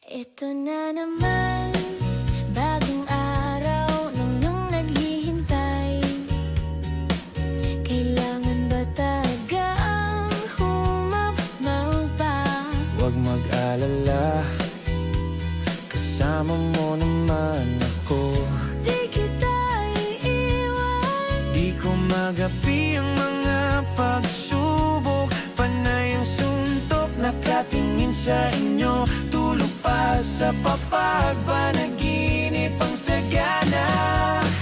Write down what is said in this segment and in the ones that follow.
Ito na naman, bagong araw nung naghihintay. Kailangan ba talaga ang humabaw pa? Huwag mag-alala, kasama mo naman ako. Di kita iiwan. Di ko magapi ang mga pagsubok. Panay ang suntok, nakatingin sa inyo. Tulog pa sa papag, panaginip ang sagana.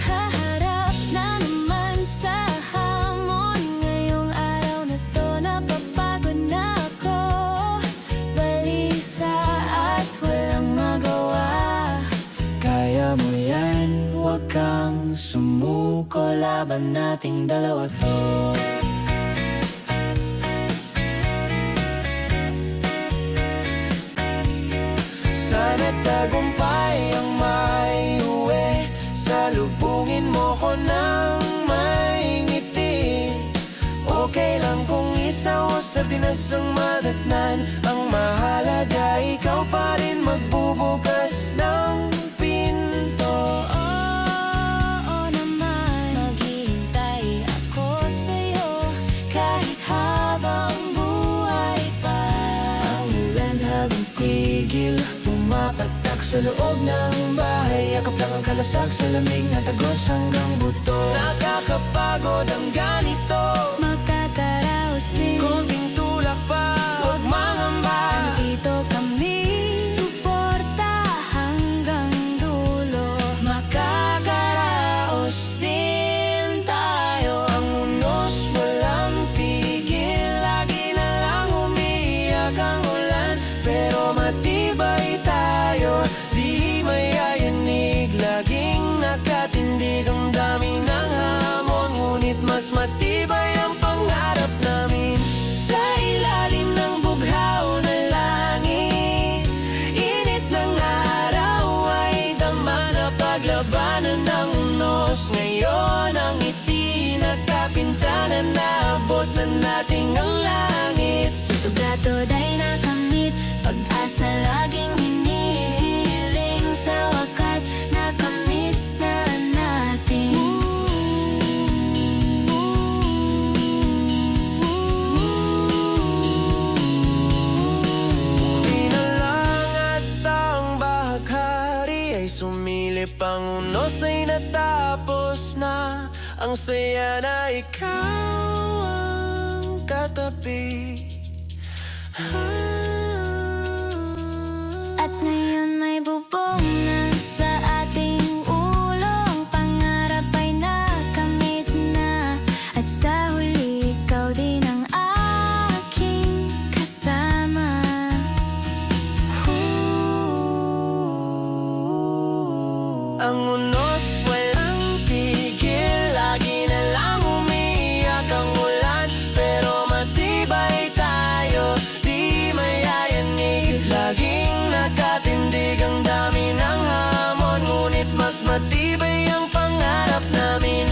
Haharap na naman sa hamon. Ngayong araw na to, napapagod na ako. Balisa at walang magawa. Kaya mo yan, huwag kang sumuko. Laban nating dalawa to. Sana tagumpay ang may uwi. Salubungin mo ko ng may ngiti. Okay lang kung isa o sardinas ang madatnan. Ang mahalaga, ikaw pa rin magbubukas ng pinto. Oo naman, maghihintay ako sa'yo kahit habang buhay pa. Ang ulan habang tigil, pumapatak sa loob ng bahay. Yakap lang ang kalasak sa lamig na tagos hanggang buto. Nakakapagod ang ganito, Makakaraos din, konting tulak pa, huwag mangamba. dito kami, suporta hanggang dulo. Makakaraos din tayo. Ang unos walang tigil, lagi na lang umiyak ang ulan. Pero matibay tayo, di mayayanig. Laging nakatindig ang dami ng hamon, ngunit mas matibay ang pangarap namin. Sa ilalim ng bughaw na langit, init ng araw ay dama na paglabanan ng unos. Ngayon ang ngiti nakapintana, naabot na nating ang langit. Sa tugatod ay nakamit, pag-asa laging hinihiling. Sa wakas, nakamit na natin. Buti na lang at ang bahaghari ay sumilip. Ang unos ay natapos na. Ang saya na ikaw ang katabi. At ngayon may bubong na sa ating ulo. Ang pangarap ay nakamit na. At sa huli, ikaw din ang aking kasama. Ang unos walang tigil, lagi na lang umiyak ang ulan. Pero matibay tayo, di mayayanig. Laging nakatindig ang dami ng hamon, ngunit mas matibay ang pangarap namin.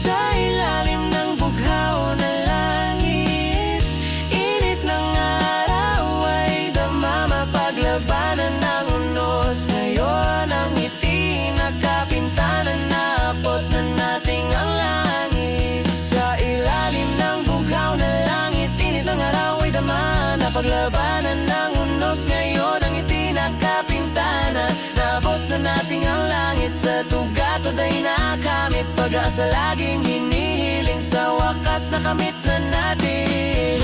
Sa ilalim ng bughaw na langit, init ng araw ay dama, mapaglabanan ng unos. Ngayon ang ngiti nakapintana, naabot na nating ang langit. Sa ilalim ng bughaw na langit, init ng araw ay dama, napaglabanan ng unos. Ngayon ang ngiti nakapintana, naabot na nating ang langit. Sa tugatod ay nakamit, pag-asa laging hinihiling. Sa wakas nakamit na natin.